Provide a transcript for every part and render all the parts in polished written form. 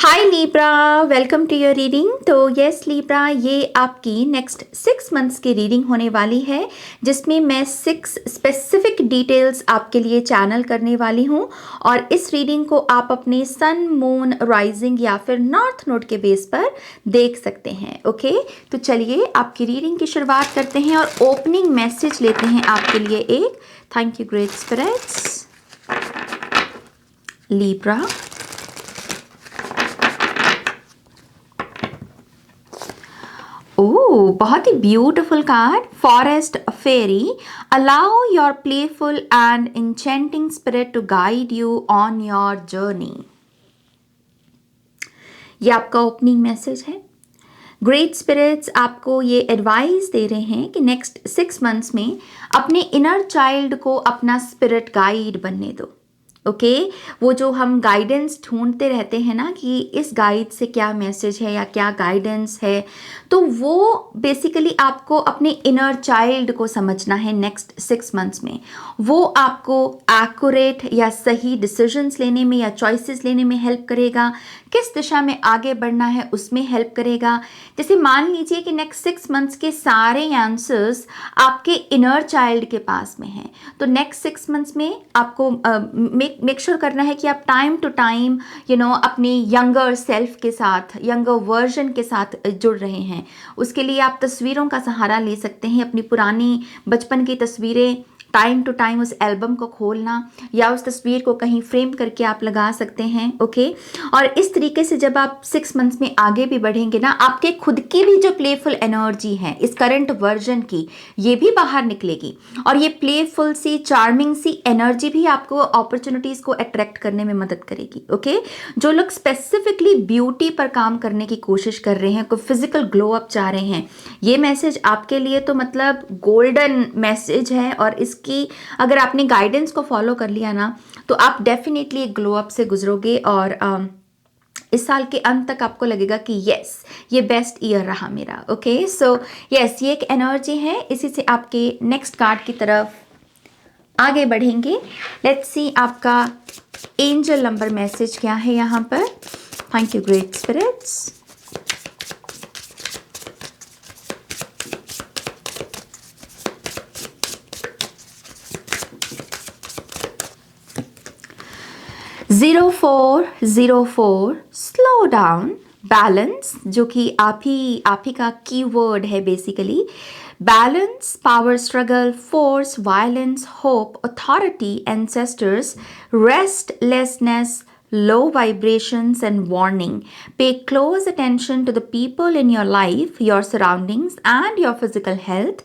Hi Libra, welcome to your reading. तो yes Libra, ये आपकी नेक्स्ट 6 मंथ्स की रीडिंग होने वाली है, जिसमें मैं 6 स्पेसिफिक डिटेल्स आपके लिए चैनल करने वाली हूँ। और इस रीडिंग को आप अपने सन, मून, राइजिंग या फिर नॉर्थ नोड के बेस पर देख सकते हैं। ओके, तो चलिए आपकी रीडिंग की शुरुआत करते हैं और ओपनिंग मैसेज लेते हैं आपके लिए एक। Thank you great spirits. Libra, oh, बहुत ही beautiful card. Forest fairy, allow your playful and enchanting spirit to guide you on your journey. ये आपका ओपनिंग मैसेज है। ग्रेट स्पिरिट्स आपको ये एडवाइस दे रहे हैं कि नेक्स्ट 6 मंथ्स में अपने इनर चाइल्ड को अपना स्पिरिट गाइड बनने दो। ओके, वो जो हम गाइडेंस ढूंढते रहते हैं ना कि इस गाइड से क्या मैसेज है या क्या गाइडेंस है, तो वो बेसिकली आपको अपने इनर चाइल्ड को समझना है नेक्स्ट 6 मंथ्स में। वो आपको एक्यूरेट या सही डिसीजंस लेने में या चॉइसेस लेने में हेल्प करेगा, किस दिशा में आगे बढ़ना है उसमें हेल्प करेगा। जैसे मान लीजिए कि नेक्स्ट 6 मंथ्स के सारे आंसर्स आपके इनर चाइल्ड के पास में हैं, तो नेक्स्ट 6 मंथ्स में आपको मेक श्योर करना है कि आप टाइम टू टाइम अपने यंगर सेल्फ के साथ, यंगर वर्जन के साथ जुड़ रहे हैं। उसके लिए आप तस्वीरों का सहारा ले सकते हैं, अपनी पुरानी बचपन की तस्वीरें टाइम टू टाइम उस एल्बम को खोलना या उस तस्वीर को कहीं फ्रेम करके आप लगा सकते हैं। ओके, और इस तरीके से जब आप 6 मंथ्स में आगे भी बढ़ेंगे ना, आपके खुद की भी जो प्लेफुल एनर्जी है इस करंट वर्जन की, ये भी बाहर निकलेगी। और ये प्लेफुल सी, चार्मिंग सी एनर्जी भी आपको अपॉर्चुनिटीज़ को अट्रैक्ट करने में मदद करेगी। ओके, जो लोग स्पेसिफिकली ब्यूटी पर काम करने की कोशिश कर रहे हैं, कोई फिजिकल ग्लो अप चाह रहे हैं, ये मैसेज आपके लिए तो मतलब गोल्डन मैसेज है। और इसकी अगर आपने गाइडेंस को फॉलो कर लिया ना, तो आप डेफिनेटली एक ग्लो अप से गुजरोगे और इस साल के अंत तक आपको लगेगा कि यस, ये बेस्ट ईयर रहा मेरा। ओके, सो यस, ये एक एनर्जी है। इसी से आपके नेक्स्ट कार्ड की तरफ आगे बढ़ेंगे। लेट्स सी आपका एंजल नंबर मैसेज क्या है यहाँ पर। Thank you great spirits. 0404 slow down, balance, जो कि आप ही का कीवर्ड है basically. Balance, power struggle, force, violence, hope, authority, ancestors, restlessness, low vibrations, and warning. Pay close attention to the people in your life, your surroundings, and your physical health.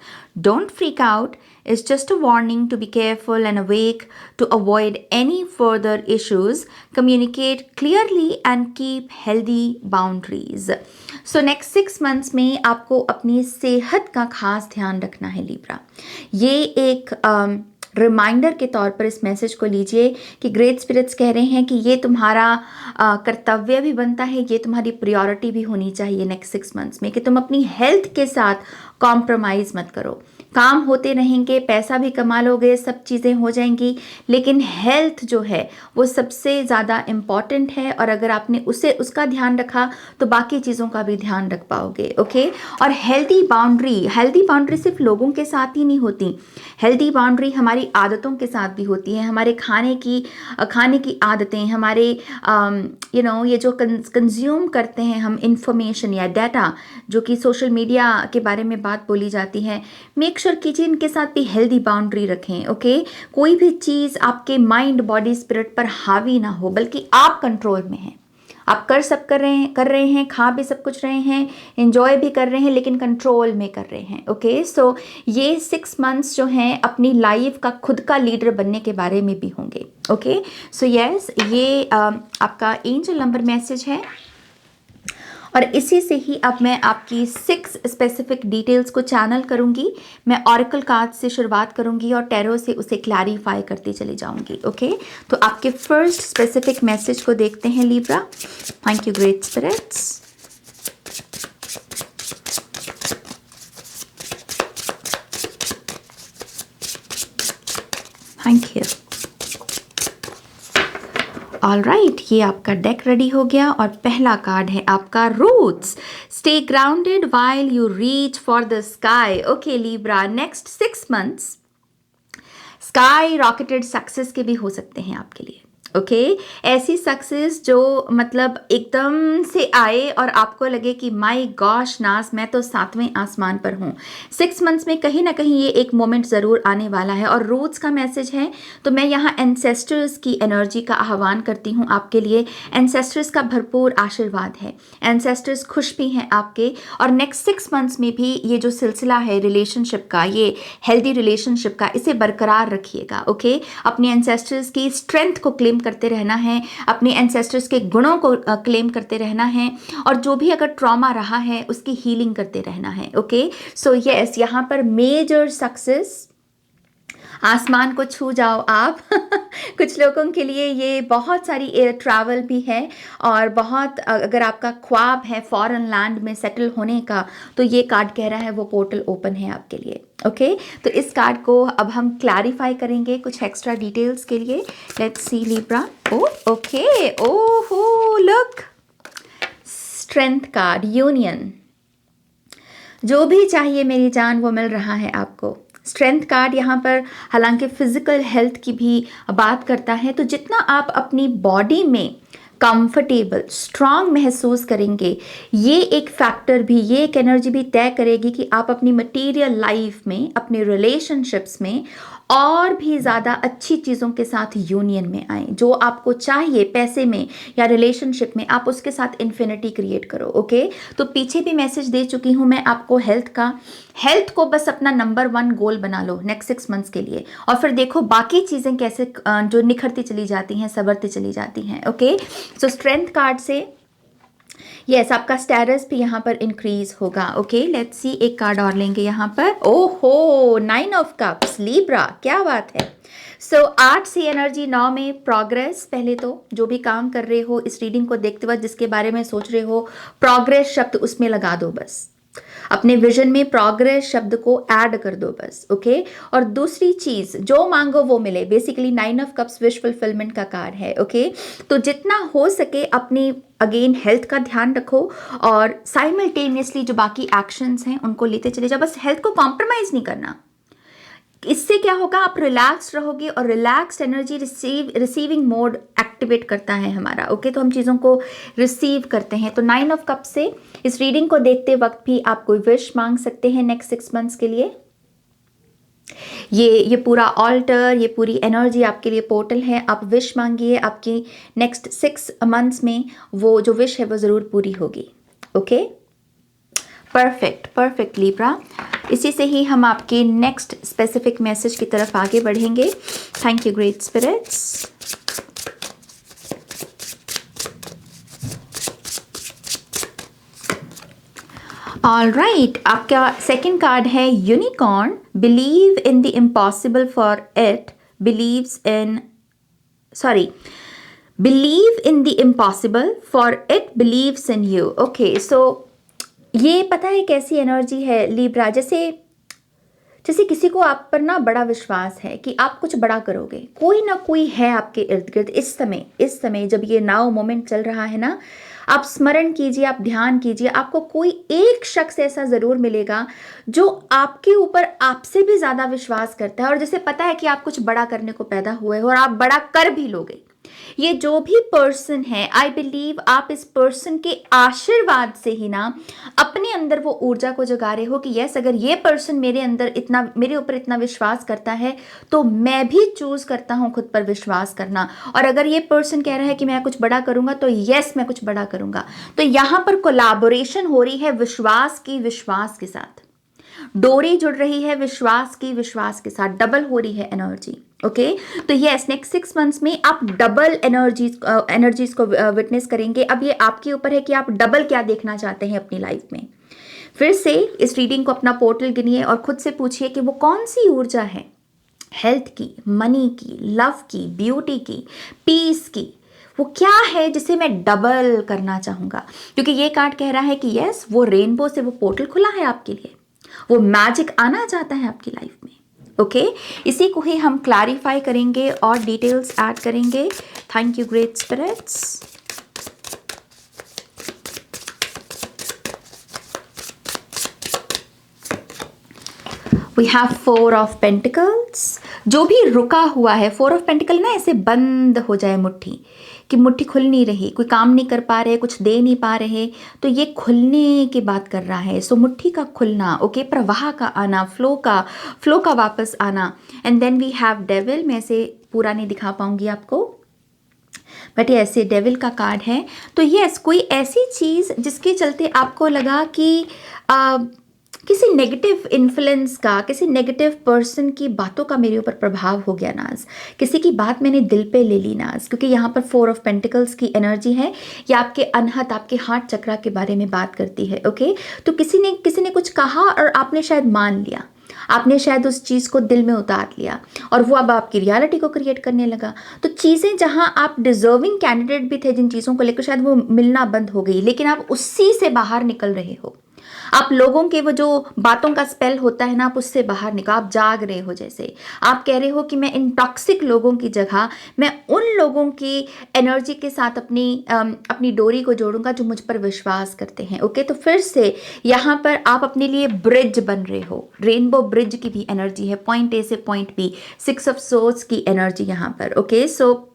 Don't freak out. It's just a warning to be careful and awake to avoid any further issues. Communicate clearly and keep healthy boundaries. So next 6 months में आपको अपनी सेहत का खास ध्यान रखना है Libra. ये एक रिमाइंडर के तौर पर इस मैसेज को लीजिए कि ग्रेट स्पिरिट्स कह रहे हैं कि ये तुम्हारा कर्तव्य भी बनता है, ये तुम्हारी प्रायोरिटी भी होनी चाहिए नेक्स्ट 6 मंथ्स में, कि तुम अपनी हेल्थ के साथ कॉम्प्रोमाइज़ मत करो। काम होते रहेंगे, पैसा भी कमा लोगे, सब चीज़ें हो जाएंगी, लेकिन हेल्थ जो है वो सबसे ज़्यादा इम्पॉर्टेंट है। और अगर आपने उसका ध्यान रखा तो बाकी चीज़ों का भी ध्यान रख पाओगे। ओके, और हेल्दी बाउंड्री सिर्फ लोगों के साथ ही नहीं होती, हेल्दी बाउंड्री हमारी आदतों के साथ भी होती है। हमारे खाने की आदतें, हमारे ये जो कंज्यूम करते हैं हम इंफॉर्मेशन या डाटा, जो कि सोशल मीडिया के बारे में बात बोली जाती है, मेक श्योर कीजिए इनके साथ भी हेल्दी बाउंड्री रखें। ओके, कोई भी चीज़ आपके माइंड, बॉडी, स्पिरिट पर हावी ना हो, बल्कि आप कंट्रोल में हैं। आप कर रहे हैं, खा भी सब कुछ रहे हैं, एंजॉय भी कर रहे हैं, लेकिन कंट्रोल में कर रहे हैं। ओके, सो ये 6 मंथ्स जो हैं अपनी लाइफ का खुद का लीडर बनने के बारे में भी होंगे। ओके, सो यस, ये आपका एंजल नंबर मैसेज है। और इसी से ही अब मैं आपकी 6 स्पेसिफिक डिटेल्स को चैनल करूंगी। मैं ऑरेकल कार्ड से शुरुआत करूंगी और टैरो से उसे क्लैरिफाई करती चली जाऊंगी। ओके, तो आपके फर्स्ट स्पेसिफिक मैसेज को देखते हैं Libra. Thank you great spirits. Thank you. All right, ये आपका डेक रेडी हो गया और पहला कार्ड है आपका roots. Stay grounded while you reach for the sky. Okay Libra, next 6 months sky rocketed success के भी हो सकते हैं आपके लिए। ओके ऐसी सक्सेस जो मतलब एकदम से आए और आपको लगे कि माई गॉश नास, मैं तो 7वें आसमान पर हूँ। 6 मंथ्स में कहीं ना कहीं ये एक मोमेंट ज़रूर आने वाला है। और रूट्स का मैसेज है तो मैं यहाँ एंसेस्टर्स की एनर्जी का आह्वान करती हूँ आपके लिए। एंसेस्टर्स का भरपूर आशीर्वाद है, एंसेस्टर्स खुश भी हैं आपके। और नेक्स्ट 6 मंथ्स में भी ये जो सिलसिला है रिलेशनशिप का, ये हेल्दी रिलेशनशिप का, इसे बरकरार रखिएगा। ओके अपने एंसेस्टर्स की स्ट्रेंथ को क्लेम करते रहना है, अपने एंसेस्टर्स के गुणों को क्लेम करते रहना है, और जो भी अगर ट्रॉमा रहा है उसकी हीलिंग करते रहना है। ओके सो यस, यहाँ पर मेजर सक्सेस, आसमान को छू जाओ आप। कुछ लोगों के लिए ये बहुत सारी एयर ट्रैवल भी है, और बहुत अगर आपका ख्वाब है फॉरेन लैंड में सेटल होने का, तो ये कार्ड कह रहा है वो पोर्टल ओपन है आपके लिए। ओके तो इस कार्ड को अब हम क्लैरिफाई करेंगे कुछ एक्स्ट्रा डिटेल्स के लिए। Let's see Libra. ओके ओहो लुक, स्ट्रेंथ कार्ड, यूनियन। जो भी चाहिए मेरी जान वो मिल रहा है आपको। स्ट्रेंथ कार्ड यहाँ पर हालांकि फिजिकल हेल्थ की भी बात करता है, तो जितना आप अपनी बॉडी में कंफर्टेबल स्ट्रांग महसूस करेंगे, ये एक फैक्टर भी, ये एक एनर्जी भी तय करेगी कि आप अपनी मटेरियल लाइफ में, अपने रिलेशनशिप्स में और भी ज़्यादा अच्छी चीज़ों के साथ यूनियन में आए। जो आपको चाहिए पैसे में या रिलेशनशिप में, आप उसके साथ इन्फिनिटी क्रिएट करो। ओके तो पीछे भी मैसेज दे चुकी हूँ मैं आपको हेल्थ का। हेल्थ को बस अपना नंबर 1 गोल बना लो नेक्स्ट 6 मंथ्स के लिए, और फिर देखो बाकी चीज़ें कैसे जो निखरती चली जाती हैं, संवरती चली जाती हैं। ओके सो स्ट्रेंथ कार्ड से यस आपका स्टेटस भी यहाँ पर इंक्रीज होगा। ओके लेट्स सी, एक कार्ड और लेंगे यहाँ पर। ओहो 9 ऑफ कप्स, लिब्रा, क्या बात है। सो 8 से एनर्जी 9 में प्रोग्रेस। पहले तो जो भी काम कर रहे हो इस रीडिंग को देखते वक्त, जिसके बारे में सोच रहे हो, प्रोग्रेस शब्द उसमें लगा दो बस, अपने विजन में प्रोग्रेस शब्द को ऐड कर दो बस। ओके और दूसरी चीज, जो मांगो वो मिले। Basically 9 of cups wish fulfilment का कार्ड है। ओके तो जितना हो सके अपनी अगेन हेल्थ का ध्यान रखो, और साइमल्टेनियसली जो बाकी एक्शंस हैं उनको लेते चले जाओ, बस हेल्थ को कॉम्प्रोमाइज नहीं करना। इससे क्या होगा, आप रिलैक्स रहोगे, और relaxed energy receiving mode activate करता है हमारा। ओके तो हम चीज़ों को रिसीव करते हैं। तो 9 ऑफ कप से इस रीडिंग को देखते वक्त भी आप कोई विश मांग सकते हैं नेक्स्ट 6 मंथ्स के लिए। ये पूरा ऑल्टर, ये पूरी एनर्जी आपके लिए पोर्टल है। आप विश मांगिए, आपकी नेक्स्ट 6 मंथ्स में वो जो विश है वो ज़रूर पूरी होगी। Okay perfect perfect Libra. इसी से ही हम आपके नेक्स्ट स्पेसिफिक मैसेज की तरफ आगे बढ़ेंगे। Thank you great spirits. All right, आपका सेकंड कार्ड है unicorn. Believe in the impossible for it believes in, sorry, believe in the impossible for it believes in you. Okay so ये पता है कैसी एनर्जी है लिब्रा, जैसे किसी को आप पर ना बड़ा विश्वास है कि आप कुछ बड़ा करोगे। कोई ना कोई है आपके इर्द गिर्द इस समय जब ये नाउ मोमेंट चल रहा है ना, आप स्मरण कीजिए, आप ध्यान कीजिए, आपको कोई एक शख्स ऐसा ज़रूर मिलेगा जो आपके ऊपर आपसे भी ज़्यादा विश्वास करता है, और जैसे पता है कि आप कुछ बड़ा करने को पैदा हुए हो और आप बड़ा कर भी लोगे। ये जो भी पर्सन है, आई बिलीव आप इस पर्सन के आशीर्वाद से ही ना अपने अंदर वो ऊर्जा को जगा रहे हो कि यस, अगर ये पर्सन मेरे ऊपर इतना विश्वास करता है तो मैं भी चूज करता हूं खुद पर विश्वास करना। और अगर ये पर्सन कह रहा है कि मैं कुछ बड़ा करूंगा तो यस मैं कुछ बड़ा करूंगा। तो यहां पर कोलैबोरेशन हो रही है विश्वास के साथ, डोरी जुड़ रही है विश्वास के साथ, डबल हो रही है एनर्जी। ओके तो यस नेक्स्ट 6 मंथ्स में आप डबल एनर्जीज को विटनेस करेंगे। अब ये आपके ऊपर है कि आप डबल क्या देखना चाहते हैं अपनी लाइफ में। फिर से इस रीडिंग को अपना पोर्टल गिनिए और खुद से पूछिए कि वो कौन सी ऊर्जा है, हेल्थ की, मनी की, लव की, ब्यूटी की, पीस की, वो क्या है जिसे मैं डबल करना चाहूंगा। क्योंकि ये कार्ड कह रहा है कि यस वो रेनबो से वो पोर्टल खुला है आपके लिए, वो मैजिक आना चाहता है आपकी लाइफ में। ओके इसी को ही हम क्लैरिफाई करेंगे और डिटेल्स ऐड करेंगे। Thank you, great spirits. We have Four of Pentacles. जो भी रुका हुआ है, Four of Pentacles ना ऐसे बंद हो जाए मुट्ठी, कि मुट्ठी खुल नहीं रही, कोई काम नहीं कर पा रहे, कुछ दे नहीं पा रहे, तो ये खुलने की बात कर रहा है. सो मुट्ठी का खुलना, ओके, प्रवाह का आना, फ्लो का वापस आना. And then we have devil. मैं ऐसे पूरा नहीं दिखा पाऊंगी आपको, बट ये ऐसे डेविल का कार्ड है. तो यस, कोई ऐसी चीज़ जिसके चलते आपको लगा कि किसी नेगेटिव इन्फ्लुएंस का, किसी नेगेटिव पर्सन की बातों का मेरे ऊपर प्रभाव हो गया नाज, किसी की बात मैंने दिल पे ले ली नाज, क्योंकि यहाँ पर फोर ऑफ पेंटिकल्स की एनर्जी है. ये आपके अनहत, आपके हार्ट चक्रा के बारे में बात करती है. ओके, तो किसी ने कुछ कहा और आपने शायद मान लिया, आपने शायद उस चीज़ को दिल में उतार लिया और वो अब आपकी रियलिटी को क्रिएट करने लगा. तो चीज़ें जहाँ आप डिजर्विंग कैंडिडेट भी थे, जिन चीज़ों को लेकर शायद वो मिलना बंद हो गई, लेकिन आप उसी से बाहर निकल रहे हो. आप लोगों के वो जो बातों का स्पेल होता है ना, आप उससे बाहर निकल, आप जाग रहे हो. जैसे आप कह रहे हो कि मैं इन टॉक्सिक लोगों की जगह मैं उन लोगों की एनर्जी के साथ अपनी डोरी को जोड़ूंगा जो मुझ पर विश्वास करते हैं. ओके, तो फिर से यहाँ पर आप अपने लिए ब्रिज बन रहे हो. रेनबो ब्रिज की भी एनर्जी है, पॉइंट ए से point B. Six of swords की एनर्जी यहाँ पर. Okay, so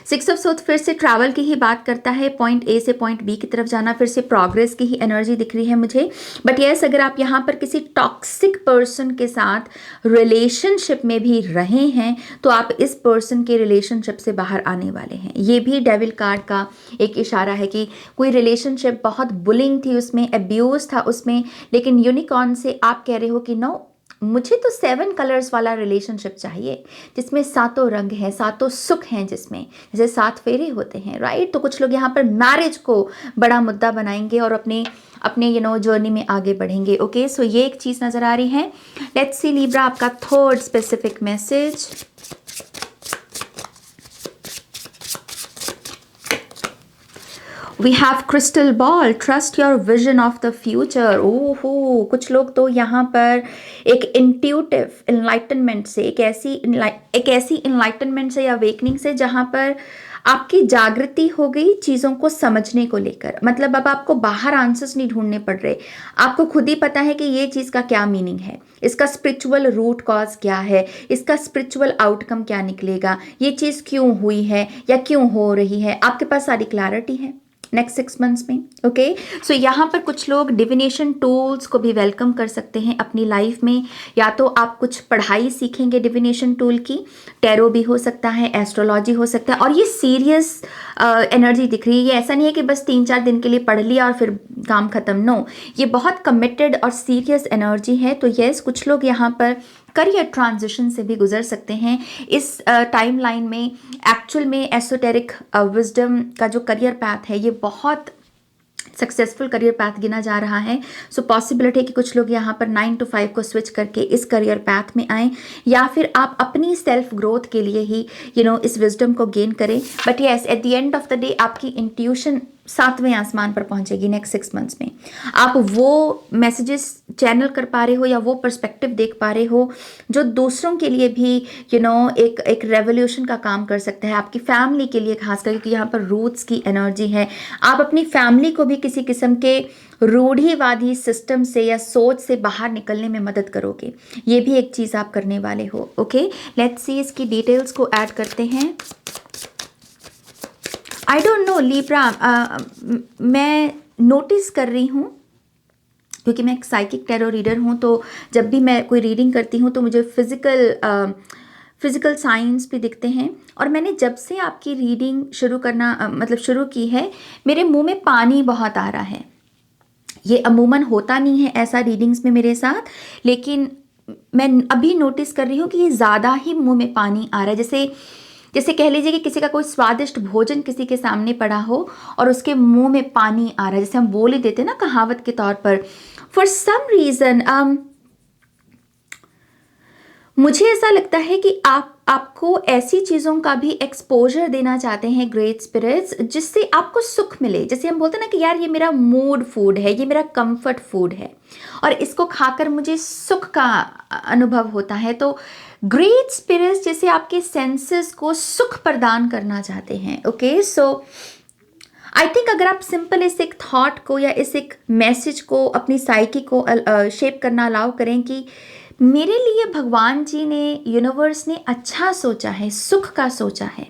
six of swords फिर से ट्रैवल की ही बात करता है, पॉइंट ए से पॉइंट बी की तरफ जाना, फिर से प्रोग्रेस की ही एनर्जी दिख रही है मुझे. बट यस, अगर आप यहाँ पर किसी टॉक्सिक पर्सन के साथ रिलेशनशिप में भी रहे हैं तो आप इस पर्सन के रिलेशनशिप से बाहर आने वाले हैं. ये भी डेविल कार्ड का एक इशारा है कि कोई रिलेशनशिप बहुत बुलिंग थी उसमें, अब्यूज था उसमें, लेकिन यूनिकॉर्न से आप कह रहे हो कि नो, मुझे तो 7 कलर्स वाला रिलेशनशिप चाहिए जिसमें सातों रंग हैं, सातों सुख हैं, जिसमें जैसे 7 फेरे होते हैं, राइट. तो कुछ लोग यहाँ पर मैरिज को बड़ा मुद्दा बनाएंगे और अपने जर्नी में आगे बढ़ेंगे. ओके, सो ये एक चीज़ नज़र आ रही है. लेट्स सी लिब्रा, आपका third specific message. We have crystal ball. Trust your vision of the future. ओहो, कुछ लोग तो यहाँ पर एक इंट्यूटिव इनलाइटनमेंट से, एक ऐसी इनलाइटनमेंट से या अवेकनिंग से जहाँ पर आपकी जागृति हो गई चीज़ों को समझने को लेकर. मतलब अब आपको बाहर आंसर्स नहीं ढूंढने पड़ रहे, आपको खुद ही पता है कि ये चीज़ का क्या मीनिंग है, इसका स्पिरिचुअल रूट कॉज क्या है, इसका स्पिरिचुअल आउटकम क्या निकलेगा, ये चीज़ क्यों हुई है या क्यों हो रही है. आपके पास सारी क्लैरिटी है नेक्स्ट 6 मंथ्स में. ओके, सो यहाँ पर कुछ लोग डिविनेशन टूल्स को भी वेलकम कर सकते हैं अपनी लाइफ में. या तो आप कुछ पढ़ाई सीखेंगे डिविनेशन टूल की, टैरो भी हो सकता है, एस्ट्रोलॉजी हो सकता है. और ये सीरियस एनर्जी दिख रही है. ये ऐसा नहीं है कि बस 3-4 दिन के लिए पढ़ लिया और फिर काम खत्म. नो, ये बहुत कमिटेड और सीरियस एनर्जी है. तो यस, कुछ लोग यहाँ पर करियर ट्रांजिशन से भी गुजर सकते हैं इस टाइम लाइन में. एक्चुअल में एसोटेरिक विजडम का जो करियर पैथ है, ये बहुत सक्सेसफुल करियर पैथ गिना जा रहा है. सो पॉसिबिलिटी है कि कुछ लोग यहाँ पर 9 to 5 को स्विच करके इस करियर पैथ में आएँ, या फिर आप अपनी सेल्फ ग्रोथ के लिए ही इस विजडम को गेन करें. But yes, at the end of the day आपकी इंट्यूशन 7वें आसमान पर पहुंचेगी नेक्स्ट 6 मंथ्स में. आप वो मैसेजेस चैनल कर पा रहे हो या वो पर्सपेक्टिव देख पा रहे हो जो दूसरों के लिए भी एक रेवोल्यूशन का काम कर सकता है, आपकी फैमिली के लिए खास करके, क्योंकि यहाँ पर रूट्स की एनर्जी है. आप अपनी फैमिली को भी किसी किस्म के रूढ़िवादी सिस्टम से या सोच से बाहर निकलने में मदद करोगे. ये भी एक चीज़ आप करने वाले हो. ओके, लेट्स सी इसकी डिटेल्स को ऐड करते हैं. आई डोंट नो लिब्रा, मैं नोटिस कर रही हूँ, क्योंकि मैं एक साइकिक टैरो रीडर हूँ, तो जब भी मैं कोई रीडिंग करती हूँ तो मुझे फिज़िकल साइंस भी दिखते हैं. और मैंने जब से आपकी रीडिंग शुरू की है, मेरे मुंह में पानी बहुत आ रहा है. ये अमूमन होता नहीं है ऐसा रीडिंग्स में मेरे साथ, लेकिन मैं अभी नोटिस कर रही हूँ कि ये ज़्यादा ही मुंह में पानी आ रहा है. जैसे कह लीजिए कि किसी का कोई स्वादिष्ट भोजन किसी के सामने पड़ा हो और उसके मुंह में पानी आ रहा है, जैसे हम बोल ही देते हैं ना कहावत के तौर पर. फॉर सम रीज़न मुझे ऐसा लगता है कि आप आपको ऐसी चीज़ों का भी एक्सपोजर देना चाहते हैं ग्रेट स्पिरिट्स, जिससे आपको सुख मिले। जैसे हम बोलते हैं ना कि यार ये मेरा मूड फूड है, ये मेरा कंफर्ट फूड है और इसको खाकर मुझे सुख का अनुभव होता है। तो ग्रेट स्पिरिट्स जैसे आपके सेंसेस को सुख प्रदान करना चाहते हैं। ओके, सो आई थिंक अगर आप सिंपल इस एक थॉट को या इस एक मैसेज को अपनी साइकी को शेप करना अलाउ करें कि मेरे लिए भगवान जी ने, यूनिवर्स ने अच्छा सोचा है, सुख का सोचा है।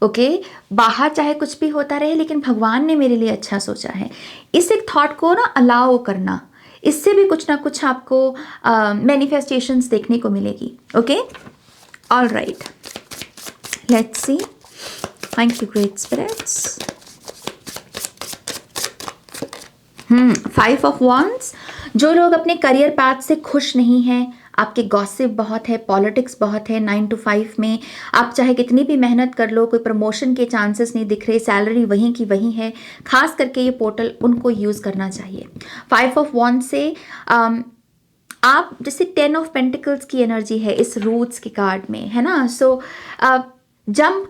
ओके, बाहर चाहे कुछ भी होता रहे लेकिन भगवान ने मेरे लिए अच्छा सोचा है। इस एक थॉट को ना अलाउ करना, इससे भी कुछ ना कुछ आपको मैनिफेस्टेशंस देखने को मिलेगी। Okay, all right, let's see. Thank you great spirits. 5 of wands, जो लोग अपने करियर पाथ से खुश नहीं हैं, आपके गॉसिप बहुत है, पॉलिटिक्स बहुत है, 9 to 5 में आप चाहे कितनी भी मेहनत कर लो, कोई प्रमोशन के चांसेस नहीं दिख रहे, सैलरी वहीं की वहीं है, खास करके ये पोर्टल उनको यूज़ करना चाहिए। 5 ऑफ wands से आप जैसे 10 ऑफ पेंटिकल्स की एनर्जी है इस रूट्स के कार्ड में, है ना। सो जंप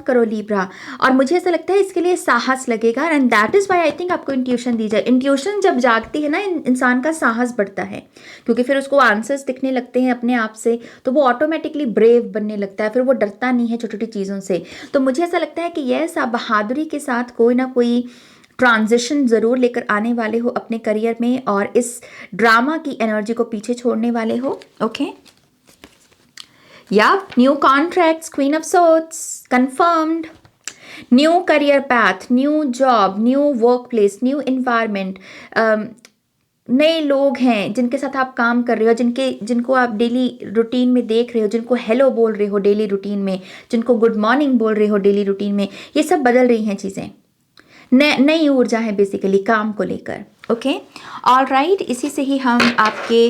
करो लिब्रा। और मुझे ऐसा लगता है इसके लिए साहस लगेगा, and that is why I think आपको इंट्यूशन दी जाए। इंट्यूशन जब जागती है ना, इंसान का साहस बढ़ता है, क्योंकि फिर उसको आंसर्स दिखने लगते हैं अपने आप से, तो वो ऑटोमेटिकली ब्रेव बनने लगता है, फिर वो डरता नहीं है छोटी छोटी चीज़ों से। तो मुझे ऐसा लगता है कि यस, आप बहादुरी के साथ कोई ना कोई ट्रांजिशन ज़रूर लेकर आने वाले हो अपने करियर में, और इस ड्रामा की एनर्जी को पीछे छोड़ने वाले हो। Okay, yeah, new contracts, Queen of Swords, confirmed. New career path, new job, new workplace, new environment. नए लोग हैं जिनके साथ आप काम कर रहे हो, जिनको आप डेली रूटीन में देख रहे हो, जिनको हेलो बोल रहे हो डेली रूटीन में, जिनको गुड मॉर्निंग बोल रहे हो डेली रूटीन में, ये सब बदल रही हैं चीज़ें। नई ऊर्जा है बेसिकली काम को लेकर। ओके, ऑल राइट, इसी से ही हम आपके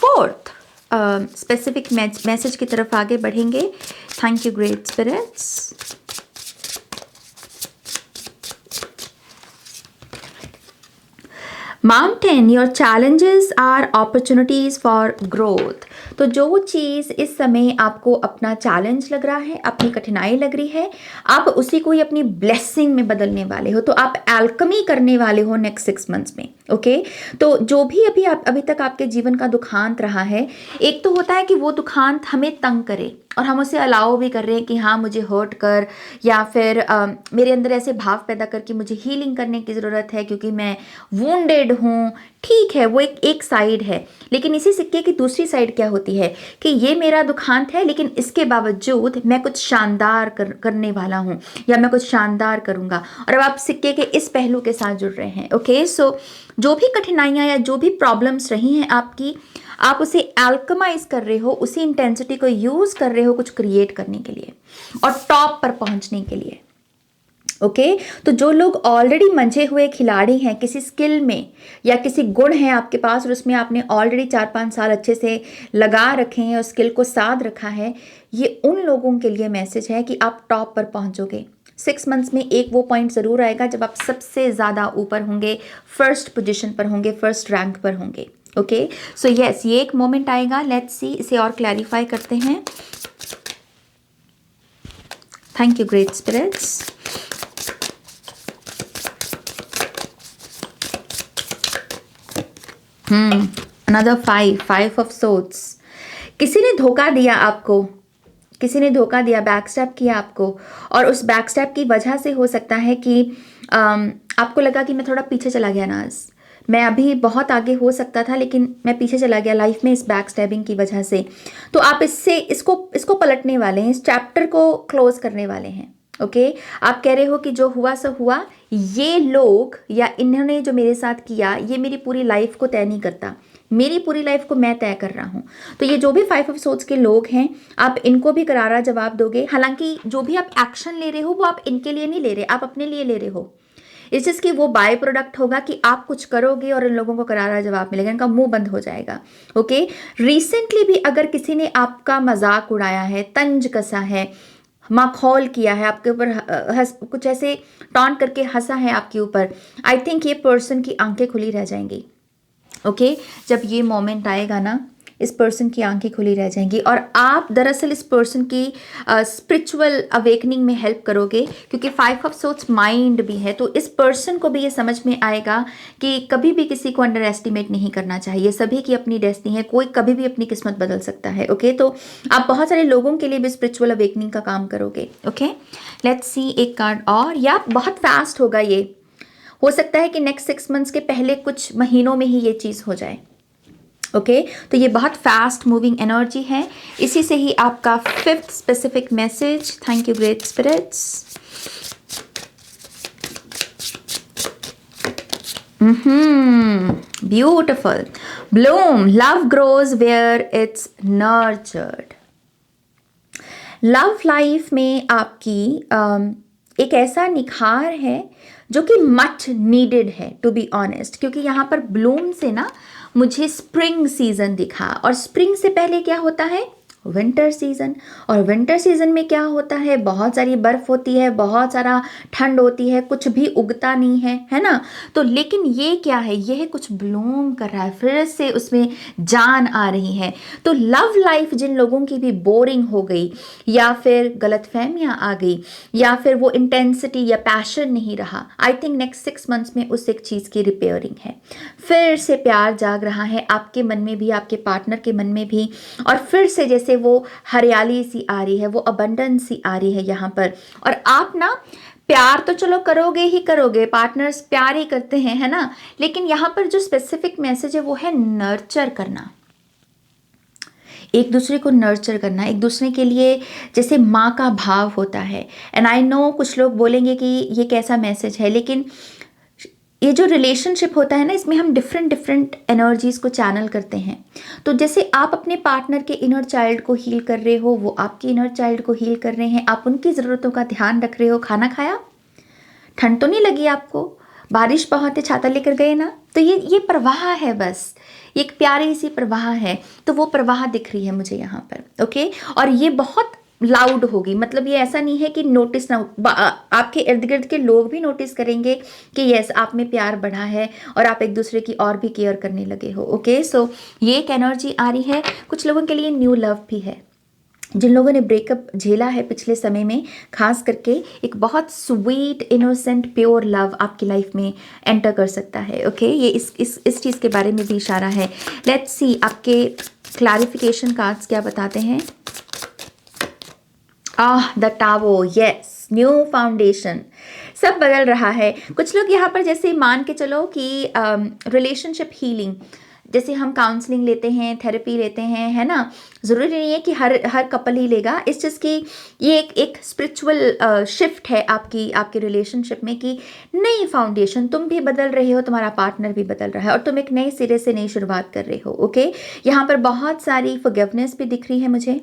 4th स्पेसिफिक मैसेज की तरफ आगे बढ़ेंगे। Thank you great spirits. Mountain, your challenges are opportunities for growth. तो जो चीज़ इस समय आपको अपना चैलेंज लग रहा है, अपनी कठिनाई लग रही है, आप उसी को ही अपनी ब्लेसिंग में बदलने वाले हो। तो आप एल्कमी करने वाले हो नेक्स्ट 6 मंथ्स में। ओके, तो जो भी अभी तक आपके जीवन का दुखांत रहा है, एक तो होता है कि वो दुखांत हमें तंग करे और हम उसे अलाउ भी कर रहे हैं कि हाँ मुझे हर्ट कर, या फिर मेरे अंदर ऐसे भाव पैदा कर कि मुझे हीलिंग करने की ज़रूरत है क्योंकि मैं वुंडेड हूँ। ठीक है, वो एक साइड है, लेकिन इसी सिक्के की दूसरी साइड क्या होती है कि ये मेरा दुखांत है, लेकिन इसके बावजूद मैं कुछ शानदार करने वाला हूँ, या मैं कुछ शानदार करूँगा। और अब आप सिक्के के इस पहलू के साथ जुड़ रहे हैं। ओके, सो जो भी कठिनाइयाँ या जो भी प्रॉब्लम्स रही हैं आपकी, आप उसे एल्कमाइज कर रहे हो, उसी इंटेंसिटी को यूज कर रहे हो कुछ क्रिएट करने के लिए और टॉप पर पहुंचने के लिए। ओके, तो जो लोग ऑलरेडी मंझे हुए खिलाड़ी हैं किसी स्किल में, या किसी गुण है आपके पास और उसमें आपने ऑलरेडी 4-5 साल अच्छे से लगा रखे हैं और स्किल को साध रखा है, ये उन लोगों के लिए मैसेज है कि आप टॉप पर पहुंचोगे। 6 मंथ्स में एक वो पॉइंट ज़रूर आएगा जब आप सबसे ज़्यादा ऊपर होंगे, फर्स्ट पोजीशन पर होंगे, फर्स्ट रैंक पर होंगे। ओके, सो यस, ये एक मोमेंट आएगा। लेट्स सी, इसे और क्लैरिफाई करते हैं। Thank you great spirits. Another 5 of swords. किसी ने धोखा दिया आपको, किसी ने धोखा दिया, बैकस्टैप किया आपको, और उस बैकस्टैप की वजह से हो सकता है कि आपको लगा कि मैं थोड़ा पीछे चला गया नाज, मैं अभी बहुत आगे हो सकता था लेकिन मैं पीछे चला गया लाइफ में इस बैक स्टैबिंग की वजह से। तो आप इसको पलटने वाले हैं, इस चैप्टर को क्लोज करने वाले हैं। ओके, आप कह रहे हो कि जो हुआ सो हुआ, ये लोग या इन्होंने जो मेरे साथ किया ये मेरी पूरी लाइफ को तय नहीं करता, मेरी पूरी लाइफ को मैं तय कर रहा हूँ। तो ये जो भी 5 ऑफ सोर्ड्स के लोग हैं, आप इनको भी करारा जवाब दोगे। हालांकि जो भी आप एक्शन ले रहे हो वो आप इनके लिए नहीं ले रहे, आप अपने लिए ले रहे हो। इस चीज़ की वो बाय प्रोडक्ट होगा कि आप कुछ करोगे और इन लोगों को करारा जवाब मिलेगा, इनका मुंह बंद हो जाएगा। ओके, रिसेंटली भी अगर किसी ने आपका मजाक उड़ाया है, तंज कसा है, मखौल किया है आपके ऊपर, कुछ ऐसे टॉन्ट करके हंसा है आपके ऊपर, आई थिंक ये पर्सन की आंखें खुली रह जाएंगी। ओके, जब ये मोमेंट आएगा ना, इस पर्सन की आंखें खुली रह जाएंगी और आप दरअसल इस पर्सन की स्पिरिचुअल अवेकनिंग में हेल्प करोगे, क्योंकि 5 ऑफ सोर्ड्स माइंड भी है। तो इस पर्सन को भी ये समझ में आएगा कि कभी भी किसी को अंडर एस्टिमेट नहीं करना चाहिए, सभी की अपनी डेस्टिनी है, कोई कभी भी अपनी किस्मत बदल सकता है। ओके, तो आप बहुत सारे लोगों के लिए भी स्पिरिचुअल अवेकनिंग का काम करोगे। ओके, लेट्स सी एक कार्ड और, या बहुत फास्ट होगा ये, हो सकता है कि नेक्स्ट 6 मंथ्स के पहले कुछ महीनों में ही ये चीज़ हो जाए। ओके, तो ये बहुत फास्ट मूविंग एनर्जी है। इसी से ही आपका 5th specific message. Thank you great spirits. Beautiful. Bloom, love grows where it's nurtured. Love life में आपकी एक ऐसा निखार है जो कि मच नीडेड है, टू बी ऑनेस्ट, क्योंकि यहाँ पर ब्लूम से ना मुझे स्प्रिंग सीजन दिखा, और स्प्रिंग से पहले क्या होता है, विंटर सीजन। और विंटर सीजन में क्या होता है, बहुत सारी बर्फ होती है, बहुत सारा ठंड होती है, कुछ भी उगता नहीं है ना। तो लेकिन ये क्या है, यह कुछ ब्लूम कर रहा है, फिर से उसमें जान आ रही है। तो लव लाइफ जिन लोगों की भी बोरिंग हो गई, या फिर गलतफहमियां आ गई, या फिर वो इंटेंसिटी या पैशन नहीं रहा, आई थिंक नेक्स्ट 6 मंथ्स में उस एक चीज़ की रिपेयरिंग है। फिर से प्यार जाग रहा है आपके मन में भी, आपके पार्टनर के मन में भी, और फिर से जैसे वो हरियाली सी आ रही है, वो अबंडेंस सी आ रही है यहाँ पर। और आप ना प्यार तो चलो करोगे ही करोगे, पार्टनर्स प्यार ही करते हैं, है ना, लेकिन यहाँ पर जो स्पेसिफिक मैसेज है वो है नर्चर करना, एक दूसरे को नर्चर करना, एक दूसरे के लिए जैसे माँ का भाव होता है। एंड आई नो कुछ लोग बोलेंगे कि ये कैसा मैसेज है, लेकिन ये जो रिलेशनशिप होता है ना, इसमें हम डिफरेंट एनर्जीज को चैनल करते हैं। तो जैसे आप अपने पार्टनर के इनर चाइल्ड को हील कर रहे हो, वो आपके इनर चाइल्ड को हील कर रहे हैं, आप उनकी ज़रूरतों का ध्यान रख रहे हो। खाना खाया, ठंड तो नहीं लगी आपको, बारिश बहुत है, छाता लेकर गए ना। तो ये प्रवाह है, बस एक प्यारी सी प्रवाह है। तो वो प्रवाह दिख रही है मुझे यहाँ पर। ओके, और ये बहुत लाउड होगी, मतलब ये ऐसा नहीं है कि नोटिस ना, आपके इर्द गिर्द के लोग भी नोटिस करेंगे कि यस आप में प्यार बढ़ा है और आप एक दूसरे की और भी केयर करने लगे हो। ओके, सो ये एक एनर्जी आ रही है। कुछ लोगों के लिए न्यू लव भी है, जिन लोगों ने ब्रेकअप झेला है पिछले समय में, खास करके एक बहुत स्वीट इनोसेंट प्योर लव आपकी लाइफ में एंटर कर सकता है। ओके, ये इस चीज़ के बारे में भी इशारा है। लेट्स सी आपके क्लैरिफिकेशन कार्ड्स क्या बताते हैं। द टावो, यस, न्यू फाउंडेशन, सब बदल रहा है। कुछ लोग यहाँ पर जैसे मान के चलो कि रिलेशनशिप हीलिंग, जैसे हम काउंसलिंग लेते हैं, थेरेपी लेते हैं, है ना, ज़रूरी नहीं है कि हर कपल ही लेगा। इस चीज़ की ये एक स्पिरिचुअल शिफ्ट है आपकी रिलेशनशिप में, कि नई फाउंडेशन, तुम भी बदल रहे हो, तुम्हारा पार्टनर भी बदल रहा है, और तुम एक नए सिरे से नई शुरुआत कर रहे हो। ओके, यहाँ पर बहुत सारी फॉरगिवनेस भी दिख रही है मुझे,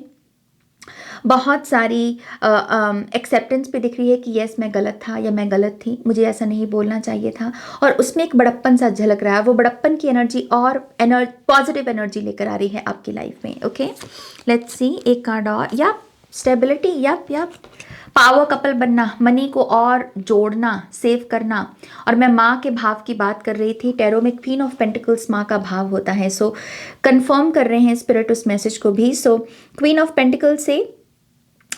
बहुत सारी एक्सेप्टेंस भी दिख रही है कि यस मैं गलत था या मैं गलत थी, मुझे ऐसा नहीं बोलना चाहिए था, और उसमें एक बड़प्पन सा झलक रहा है। वो बड़प्पन की एनर्जी और पॉजिटिव एनर्जी लेकर आ रही है आपकी लाइफ में। ओके, लेट्स सी एक कार्ड और, या स्टेबिलिटी, या पावर कपल बनना, मनी को और जोड़ना, सेव करना। और मैं माँ के भाव की बात कर रही थी, टैरो में क्वीन ऑफ पेंटिकल्स माँ का भाव होता है। सो कंफर्म कर रहे हैं स्पिरिट उस मैसेज को भी। सो क्वीन ऑफ पेंटिकल्स से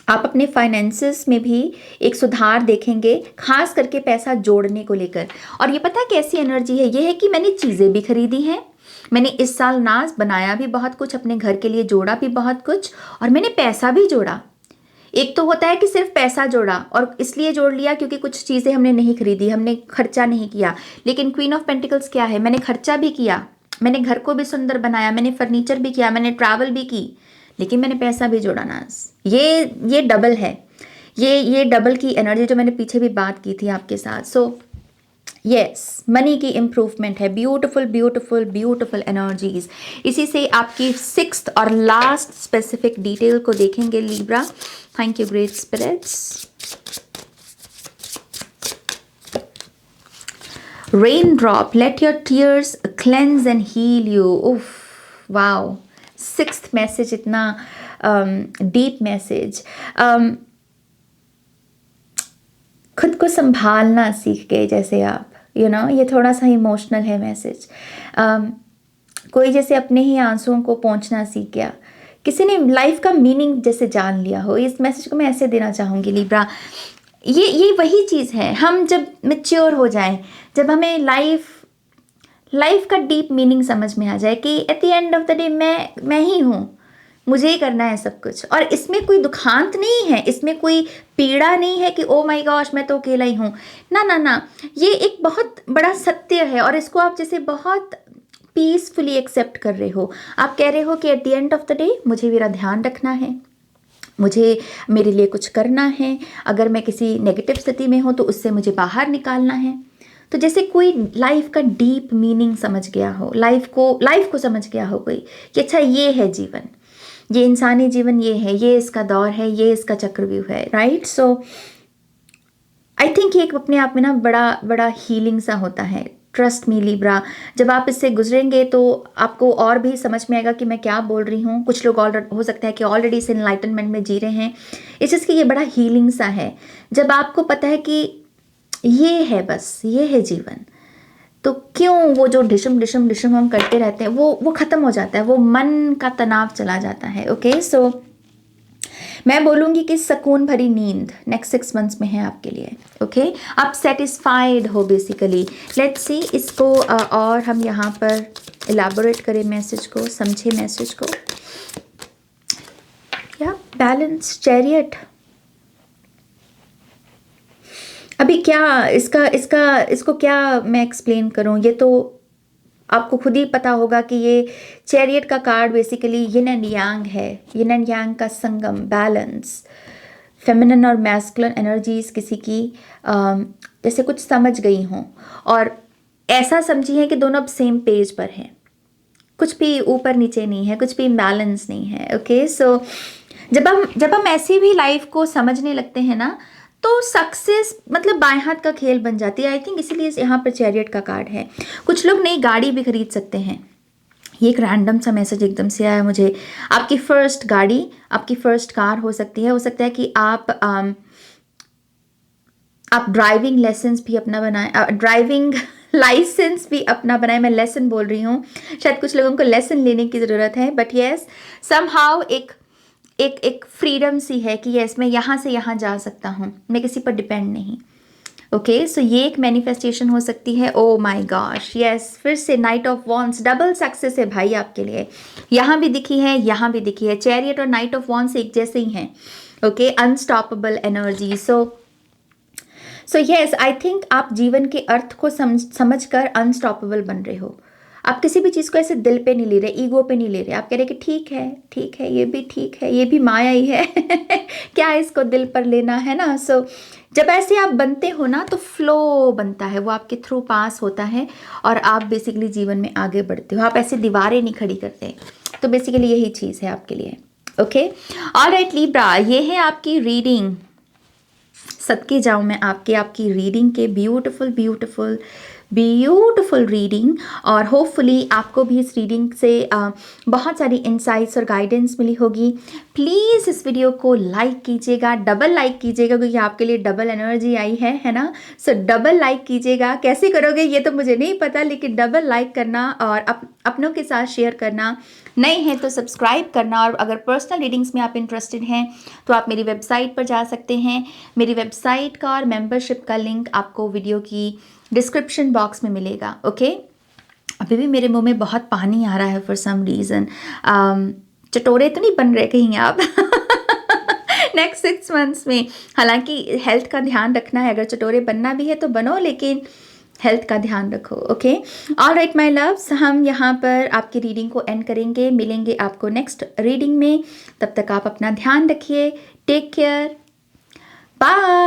आप अपने फाइनेंसेस में भी एक सुधार देखेंगे, खास करके पैसा जोड़ने को लेकर। और ये पता है कैसी एनर्जी है, ये है कि मैंने चीज़ें भी खरीदी हैं, मैंने इस साल नाज बनाया भी बहुत कुछ, अपने घर के लिए जोड़ा भी बहुत कुछ, और मैंने पैसा भी जोड़ा। एक तो होता है कि सिर्फ पैसा जोड़ा, और इसलिए जोड़ लिया क्योंकि कुछ चीज़ें हमने नहीं खरीदी, हमने खर्चा नहीं किया। लेकिन क्वीन ऑफ पेंटिकल्स क्या है, मैंने खर्चा भी किया, मैंने घर को भी सुंदर बनाया, मैंने फर्नीचर भी किया, मैंने ट्रैवल भी की, लेकिन मैंने पैसा भी जोड़ा ना। ये डबल है, ये डबल की एनर्जी जो मैंने पीछे भी बात की थी आपके साथ। सो यस, मनी की इम्प्रूवमेंट है, ब्यूटिफुल ब्यूटिफुल ब्यूटिफुल एनर्जीज। इसी से आपकी 6th और लास्ट स्पेसिफिक डिटेल को देखेंगे Libra. Thank you great spirits. Raindrop, let your tears cleanse and heal you. उफ, वाओ, 6th मैसेज इतना डीप मैसेज। खुद को संभालना सीख गए जैसे आप, ये थोड़ा सा इमोशनल है मैसेज। कोई जैसे अपने ही आंसुओं को पोंछना सीख गया, किसी ने लाइफ का मीनिंग जैसे जान लिया हो। इस मैसेज को मैं ऐसे देना चाहूँगी लिब्रा, ये वही चीज़ है, हम जब मैच्योर हो जाएं, जब हमें लाइफ का डीप मीनिंग समझ में आ जाए कि at the end of the day मैं ही हूँ, मुझे ही करना है सब कुछ, और इसमें कोई दुखांत नहीं है, इसमें कोई पीड़ा नहीं है कि ओ माय गॉश मैं तो अकेला ही हूँ। ना ना ना, ये एक बहुत बड़ा सत्य है, और इसको आप जैसे बहुत पीसफुली एक्सेप्ट कर रहे हो। आप कह रहे हो कि at the end of the day मुझे मेरा ध्यान रखना है, मुझे मेरे लिए कुछ करना है, अगर मैं किसी नेगेटिव स्थिति में हूँ तो उससे मुझे बाहर निकालना है। तो जैसे कोई लाइफ का डीप मीनिंग समझ गया हो, लाइफ को समझ गया हो कोई कि अच्छा ये है जीवन, ये इंसानी जीवन, ये है, ये इसका दौर है, ये इसका चक्रव्यूह है, राइट। सो आई थिंक ये एक अपने आप में ना बड़ा बड़ा हीलिंग सा होता है। ट्रस्ट मी लिब्रा, जब आप इससे गुजरेंगे तो आपको और भी समझ में आएगा कि मैं क्या बोल रही हूँ। कुछ लोग हो सकता है कि ऑलरेडी इस एनलाइटनमेंट में जी रहे हैं। इस चीज़ की ये बड़ा हीलिंग सा है, जब आपको पता है कि ये है, बस ये है जीवन, तो क्यों वो जो डिशम डिशम डिशम हम करते रहते हैं वो ख़त्म हो जाता है, वो मन का तनाव चला जाता है। ओके, सो मैं बोलूँगी कि सुकून भरी नींद नेक्स्ट 6 मंथ्स में है आपके लिए। ओके, आप सेटिस्फाइड हो बेसिकली। लेट्स सी इसको और हम यहाँ पर इलाबोरेट करें मैसेज को, समझे मैसेज को। या बैलेंस, चैरियट, अभी क्या इसको क्या मैं एक्सप्लेन करूँ, ये तो आपको खुद ही पता होगा कि ये चैरियट का card basically yin and yang है, यिन एंड यांग का संगम, बैलेंस, फेमिनिन और मैस्कुलिन एनर्जीज किसी की जैसे कुछ समझ गई हों, और ऐसा समझी है कि दोनों अब सेम पेज पर हैं, कुछ भी ऊपर नीचे नहीं है, कुछ भी इम्बैलेंस नहीं है। ओके, सो जब हम ऐसी भी लाइफ को समझने लगते हैं ना, तो सक्सेस मतलब बाएं हाथ का खेल बन जाती है। आई थिंक इसीलिए यहाँ पर चैरियट का कार्ड है। कुछ लोग नई गाड़ी भी खरीद सकते हैं। ये एक रैंडम सा मैसेज एकदम से आया मुझे। आपकी फर्स्ट गाड़ी, आपकी फर्स्ट कार हो सकती है। हो सकता है कि आप ड्राइविंग लाइसेंस भी अपना बनाएं, ड्राइविंग लाइसेंस भी अपना बनाएं। मैं लेसन बोल रही हूँ, शायद कुछ लोगों को लेसन लेने की ज़रूरत है, बट येस समहाउ एक फ्रीडम सी है कि यस मैं यहाँ से यहाँ जा सकता हूँ, मैं किसी पर डिपेंड नहीं। ओके, सो ये एक मैनिफेस्टेशन हो सकती है। ओ माय गॉश, यस, फिर से night of wands, double success है भाई आपके लिए। यहाँ भी दिखी है, यहाँ भी दिखी है। चैरियट और नाइट ऑफ वॉन्ड्स एक जैसे ही हैं। Okay, unstoppable energy. So yes, I think आप जीवन के अर्थ को समझ कर अनस्टॉपेबल बन रहे हो। आप किसी भी चीज़ को ऐसे दिल पे नहीं ले रहे, ईगो पे नहीं ले रहे। आप कह रहे कि ठीक है, ये भी ठीक है, ये भी माया ही है क्या इसको दिल पर लेना है ना। सो जब ऐसे आप बनते हो ना, तो फ्लो बनता है, वो आपके थ्रू पास होता है, और आप बेसिकली जीवन में आगे बढ़ते हो। आप ऐसे दीवारें नहीं खड़ी करते। तो बेसिकली यही चीज़ है आपके लिए। ओके, ऑलराइट लिब्रा, ये है आपकी रीडिंग। सदके जाऊँ मैं आपकी रीडिंग के, ब्यूटीफुल रीडिंग, और होपफुली आपको भी इस रीडिंग से बहुत सारी इंसाइट्स और गाइडेंस मिली होगी। प्लीज़ इस वीडियो को लाइक कीजिएगा, डबल लाइक कीजिएगा, क्योंकि आपके लिए डबल एनर्जी आई है ना। सो डबल लाइक कीजिएगा। कैसे करोगे ये तो मुझे नहीं पता, लेकिन डबल लाइक करना और अपनों के साथ शेयर करना, नए हैं तो सब्सक्राइब करना। और अगर पर्सनल रीडिंग्स में आप इंटरेस्टेड हैं तो आप मेरी वेबसाइट पर जा सकते हैं। मेरी वेबसाइट का और मेंबरशिप का लिंक आपको वीडियो की डिस्क्रिप्शन बॉक्स में मिलेगा। ओके, अभी भी मेरे मुंह में बहुत पानी आ रहा है फॉर सम रीज़न। चटोरे तो नहीं बन रहे कहीं आप नेक्स्ट 6 मंथ्स में। हालांकि हेल्थ का ध्यान रखना है, अगर चटोरे बनना भी है तो बनो, लेकिन हेल्थ का ध्यान रखो। ओके, ऑलराइट माय लव्स, हम यहाँ पर आपकी रीडिंग को एंड करेंगे। मिलेंगे आपको नेक्स्ट रीडिंग में। तब तक आप अपना ध्यान रखिए। Take care, bye.